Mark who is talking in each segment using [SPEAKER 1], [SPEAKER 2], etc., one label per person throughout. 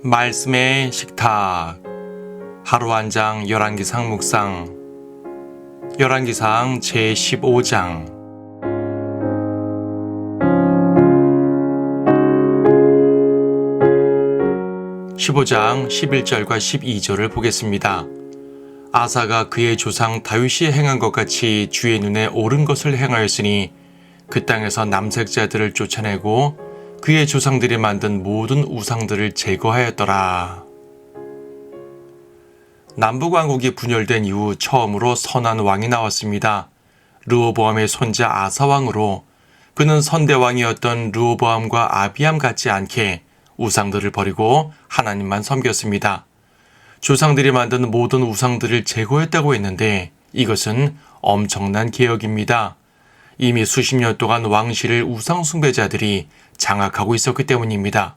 [SPEAKER 1] 말씀의 식탁 하루 한 장 열왕기상 묵상 열왕기상 제15장 15장 11절과 12절을 보겠습니다. 아사가 그의 조상 다윗이 행한 것 같이 주의 눈에 옳은 것을 행하였으니 그 땅에서 남색자들을 쫓아내고 그의 조상들이 만든 모든 우상들을 제거하였더라. 남북왕국이 분열된 이후 처음으로 선한 왕이 나왔습니다. 르호보암의 손자 아사왕으로 그는 선대왕이었던 르호보암과 아비암 같지 않게 우상들을 버리고 하나님만 섬겼습니다. 조상들이 만든 모든 우상들을 제거했다고 했는데 이것은 엄청난 개혁입니다. 이미 수십 년 동안 왕실을 우상 숭배자들이 장악하고 있었기 때문입니다.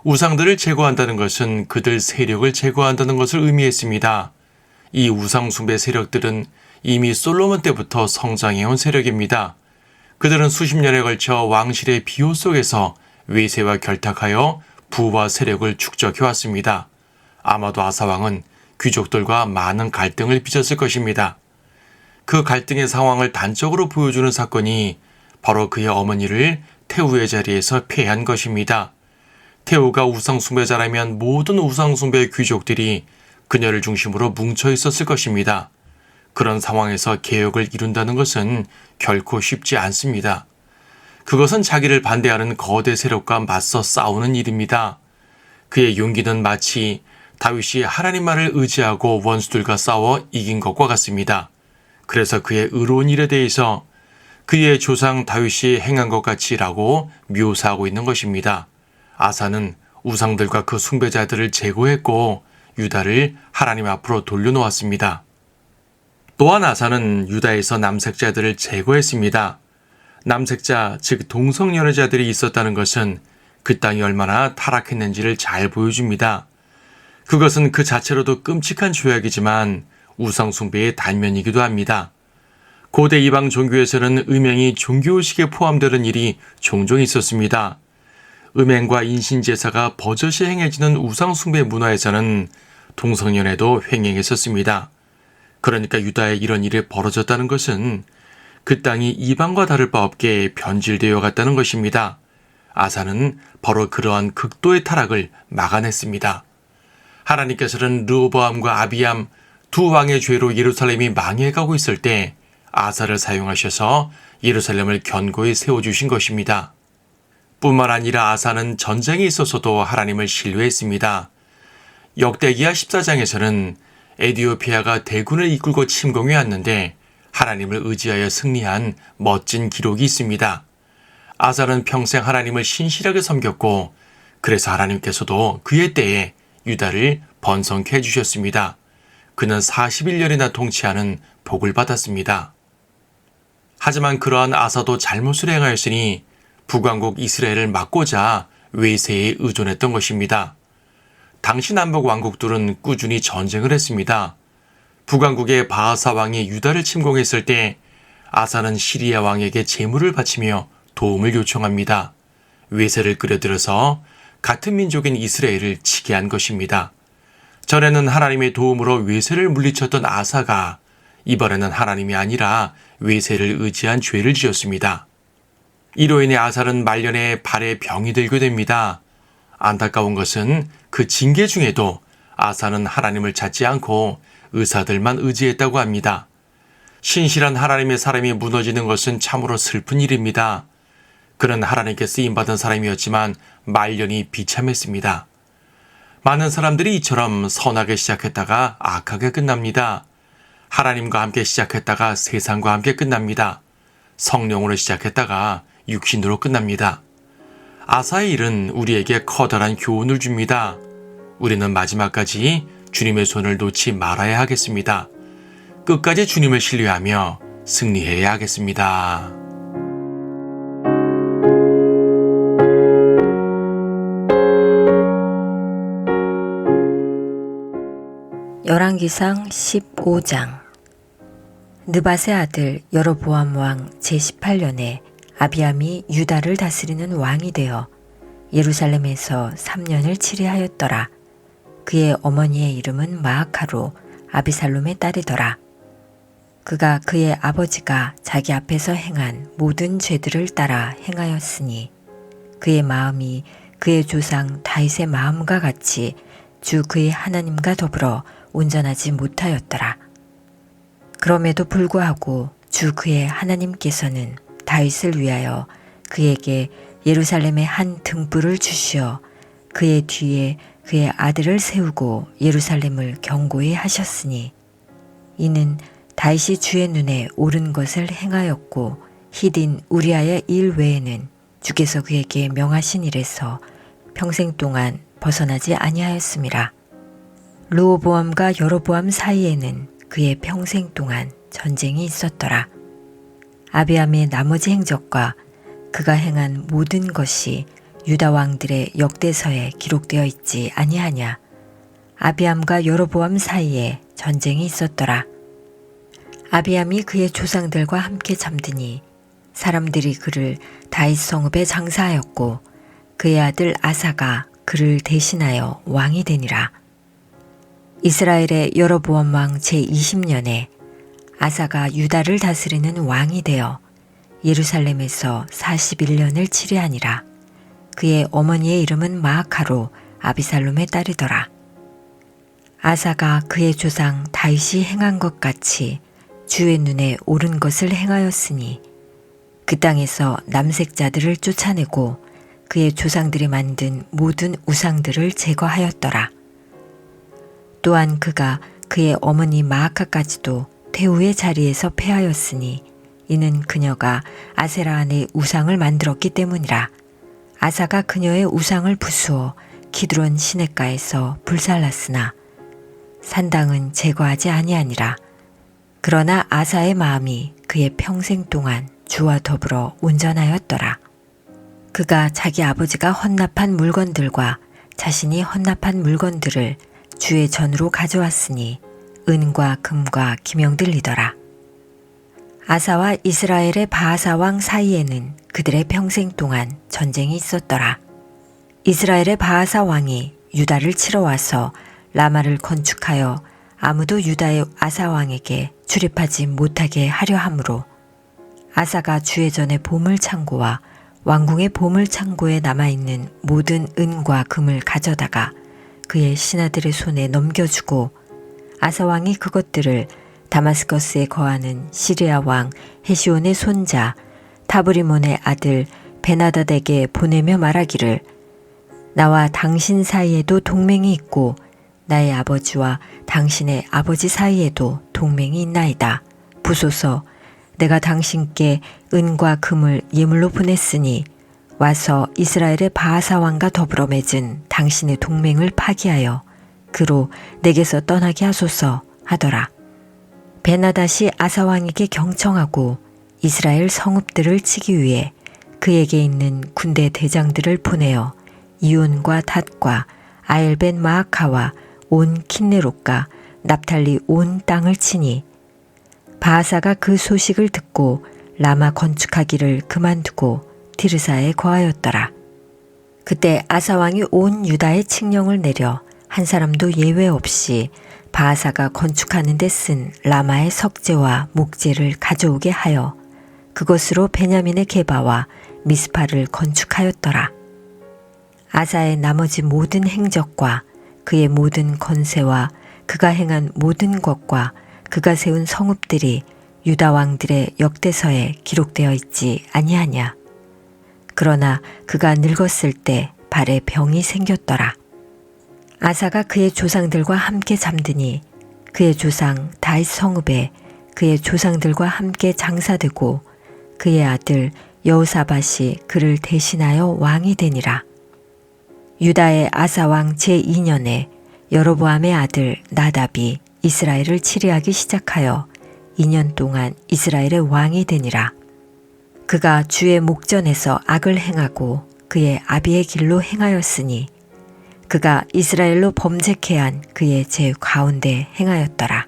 [SPEAKER 1] 우상들을 제거한다는 것은 그들 세력을 제거한다는 것을 의미했습니다. 이 우상 숭배 세력들은 이미 솔로몬 때부터 성장해온 세력입니다. 그들은 수십 년에 걸쳐 왕실의 비호 속에서 외세와 결탁하여 부와 세력을 축적해왔습니다. 아마도 아사왕은 귀족들과 많은 갈등을 빚었을 것입니다. 그 갈등의 상황을 단적으로 보여주는 사건이 바로 그의 어머니를 태우의 자리에서 폐한 것입니다. 태우가 우상숭배자라면 모든 우상숭배 귀족들이 그녀를 중심으로 뭉쳐 있었을 것입니다. 그런 상황에서 개혁을 이룬다는 것은 결코 쉽지 않습니다. 그것은 자기를 반대하는 거대 세력과 맞서 싸우는 일입니다. 그의 용기는 마치 다윗이 하나님만을 의지하고 원수들과 싸워 이긴 것과 같습니다. 그래서 그의 의로운 일에 대해서 그의 조상 다윗이 행한 것 같이라고 묘사하고 있는 것입니다. 아사는 우상들과 그 숭배자들을 제거했고 유다를 하나님 앞으로 돌려놓았습니다. 또한 아사는 유다에서 남색자들을 제거했습니다. 남색자, 즉 동성연애자들이 있었다는 것은 그 땅이 얼마나 타락했는지를 잘 보여줍니다. 그것은 그 자체로도 끔찍한 죄악이지만 우상 숭배의 단면이기도 합니다. 고대 이방 종교에서는 음행이 종교의식에 포함되는 일이 종종 있었습니다. 음행과 인신제사가 버젓이 행해지는 우상 숭배 문화에서는 동성연애도 횡행했었습니다. 그러니까 유다에 이런 일이 벌어졌다는 것은 그 땅이 이방과 다를 바 없게 변질되어 갔다는 것입니다. 아사는 바로 그러한 극도의 타락을 막아냈습니다. 하나님께서는 르호보암과 아비암 두 왕의 죄로 예루살렘이 망해가고 있을 때 아사를 사용하셔서 예루살렘을 견고히 세워주신 것입니다. 뿐만 아니라 아사는 전쟁에 있어서도 하나님을 신뢰했습니다. 역대기야 14장에서는 에디오피아가 대군을 이끌고 침공해 왔는데 하나님을 의지하여 승리한 멋진 기록이 있습니다. 아사는 평생 하나님을 신실하게 섬겼고 그래서 하나님께서도 그의 때에 유다를 번성케 해주셨습니다. 그는 41년이나 통치하는 복을 받았습니다. 하지만 그러한 아사도 잘못을 행하였으니 북왕국 이스라엘을 막고자 외세에 의존했던 것입니다. 당시 남북 왕국들은 꾸준히 전쟁을 했습니다. 북왕국의 바하사 왕이 유다를 침공했을 때 아사는 시리아 왕에게 제물을 바치며 도움을 요청합니다. 외세를 끌어들여서 같은 민족인 이스라엘을 치게 한 것입니다. 전에는 하나님의 도움으로 외세를 물리쳤던 아사가 이번에는 하나님이 아니라 외세를 의지한 죄를 지었습니다. 이로 인해 아사는 말년에 발에 병이 들게 됩니다. 안타까운 것은 그 징계 중에도 아사는 하나님을 찾지 않고 의사들만 의지했다고 합니다. 신실한 하나님의 사람이 무너지는 것은 참으로 슬픈 일입니다. 그는 하나님께 쓰임받은 사람이었지만 말년이 비참했습니다. 많은 사람들이 이처럼 선하게 시작했다가 악하게 끝납니다. 하나님과 함께 시작했다가 세상과 함께 끝납니다. 성령으로 시작했다가 육신으로 끝납니다. 아사의 일은 우리에게 커다란 교훈을 줍니다. 우리는 마지막까지 주님의 손을 놓지 말아야 하겠습니다. 끝까지 주님을 신뢰하며 승리해야 하겠습니다.
[SPEAKER 2] 열왕기상 15장 느밧의 아들 여로보암 왕 제18년에 아비암이 유다를 다스리는 왕이 되어 예루살렘에서 3년을 치리하였더라. 그의 어머니의 이름은 마아카로 아비살롬의 딸이더라. 그가 그의 아버지가 자기 앞에서 행한 모든 죄들을 따라 행하였으니 그의 마음이 그의 조상 다윗의 마음과 같이 주 그의 하나님과 더불어 온전하지 못하였더라. 그럼에도 불구하고 주 그의 하나님께서는 다윗을 위하여 그에게 예루살렘의 한 등불을 주시어 그의 뒤에 그의 아들을 세우고 예루살렘을 견고히 하셨으니 이는 다윗이 주의 눈에 옳은 것을 행하였고 히딘 우리아의 일 외에는 주께서 그에게 명하신 일에서 평생 동안 벗어나지 아니하였음이라. 르호보암과 여로보암 사이에는 그의 평생 동안 전쟁이 있었더라. 아비암의 나머지 행적과 그가 행한 모든 것이 유다 왕들의 역대서에 기록되어 있지 아니하냐. 아비암과 여로보암 사이에 전쟁이 있었더라. 아비암이 그의 조상들과 함께 잠드니 사람들이 그를 다윗 성읍에 장사하였고 그의 아들 아사가 그를 대신하여 왕이 되니라. 이스라엘의 여로보암 왕 제20년에 아사가 유다를 다스리는 왕이 되어 예루살렘에서 41년을 치리하니라. 그의 어머니의 이름은 마아카로 아비살롬의 딸이더라. 아사가 그의 조상 다윗이 행한 것 같이 주의 눈에 옳은 것을 행하였으니 그 땅에서 남색자들을 쫓아내고 그의 조상들이 만든 모든 우상들을 제거하였더라. 또한 그가 그의 어머니 마아카까지도 태후의 자리에서 패하였으니 이는 그녀가 아세라 안에 우상을 만들었기 때문이라. 아사가 그녀의 우상을 부수어 기드론 시냇가에서 불살랐으나 산당은 제거하지 아니하니라. 그러나 아사의 마음이 그의 평생 동안 주와 더불어 온전하였더라. 그가 자기 아버지가 헌납한 물건들과 자신이 헌납한 물건들을 주의 전으로 가져왔으니 은과 금과 기명들이더라. 아사와 이스라엘의 바하사 왕 사이에는 그들의 평생 동안 전쟁이 있었더라. 이스라엘의 바하사 왕이 유다를 치러 와서 라마를 건축하여 아무도 유다의 아사 왕에게 출입하지 못하게 하려 함으로 아사가 주의 전의 보물 창고와 왕궁의 보물 창고에 남아있는 모든 은과 금을 가져다가 그의 신하들의 손에 넘겨주고 아사 왕이 그것들을 다마스커스에 거하는 시리아 왕 헤시온의 손자 타브리몬의 아들 베나닷에게 보내며 말하기를 나와 당신 사이에도 동맹이 있고 나의 아버지와 당신의 아버지 사이에도 동맹이 있나이다. 부소서 내가 당신께 은과 금을 예물로 보냈으니 와서 이스라엘의 바하사 왕과 더불어 맺은 당신의 동맹을 파기하여 그로 내게서 떠나게 하소서 하더라. 베나닷이 아사 왕에게 경청하고 이스라엘 성읍들을 치기 위해 그에게 있는 군대 대장들을 보내어 이온과 닷과 아엘벤 마아카와 온 킨네롯과 납탈리 온 땅을 치니 바하사가 그 소식을 듣고 라마 건축하기를 그만두고 디르사에 거하였더라. 그때 아사 왕이 온 유다의 칙령을 내려 한 사람도 예외 없이 바하사가 건축하는 데 쓴 라마의 석재와 목재를 가져오게 하여 그것으로 베냐민의 게바와 미스파를 건축하였더라. 아사의 나머지 모든 행적과 그의 모든 건세와 그가 행한 모든 것과 그가 세운 성읍들이 유다 왕들의 역대서에 기록되어 있지 아니하냐. 그러나 그가 늙었을 때 발에 병이 생겼더라. 아사가 그의 조상들과 함께 잠드니 그의 조상 다윗 성읍에 그의 조상들과 함께 장사되고 그의 아들 여호사밧이 그를 대신하여 왕이 되니라. 유다의 아사 왕 제2년에 여로보암의 아들 나답이 이스라엘을 치리하기 시작하여 2년 동안 이스라엘의 왕이 되니라. 그가 주의 목전에서 악을 행하고 그의 아비의 길로 행하였으니 그가 이스라엘로 범죄케 한 그의 제 가운데 행하였더라.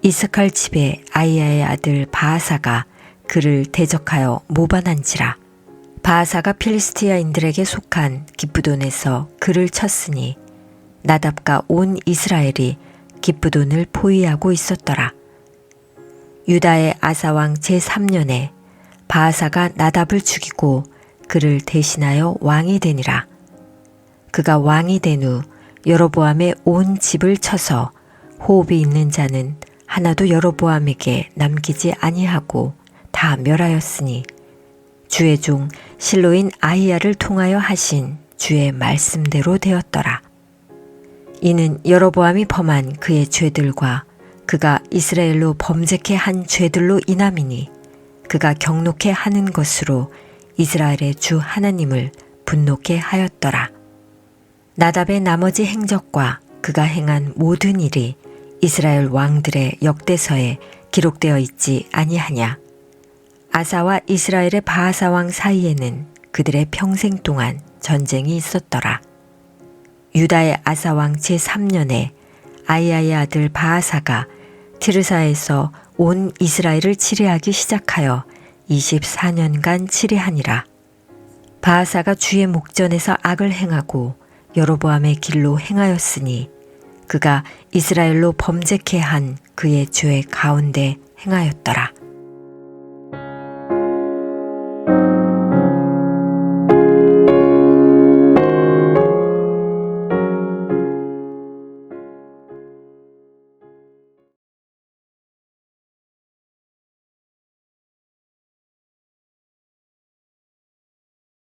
[SPEAKER 2] 이스칼 집의 아이야의 아들 바하사가 그를 대적하여 모반한지라. 바하사가 필리스티아인들에게 속한 기브돈에서 그를 쳤으니 나답과 온 이스라엘이 기브돈을 포위하고 있었더라. 유다의 아사왕 제3년에 바하사가 나답을 죽이고 그를 대신하여 왕이 되니라. 그가 왕이 된 후 여로보암의 온 집을 쳐서 호흡이 있는 자는 하나도 여로보암에게 남기지 아니하고 다 멸하였으니 주의 종 실로인 아히야를 통하여 하신 주의 말씀대로 되었더라. 이는 여로보암이 범한 그의 죄들과 그가 이스라엘로 범죄케 한 죄들로 인함이니 그가 경노케 하는 것으로 이스라엘의 주 하나님을 분노케 하였더라. 나답의 나머지 행적과 그가 행한 모든 일이 이스라엘 왕들의 역대서에 기록되어 있지 아니하냐. 아사와 이스라엘의 바하사 왕 사이에는 그들의 평생 동안 전쟁이 있었더라. 유다의 아사 왕 제3년에 아이야의 아들 바하사가 티르사에서 온 이스라엘을 치리하기 시작하여 24년간 치리하니라. 바하사가 주의 목전에서 악을 행하고 여로보암의 길로 행하였으니 그가 이스라엘로 범죄케 한 그의 죄 가운데 행하였더라.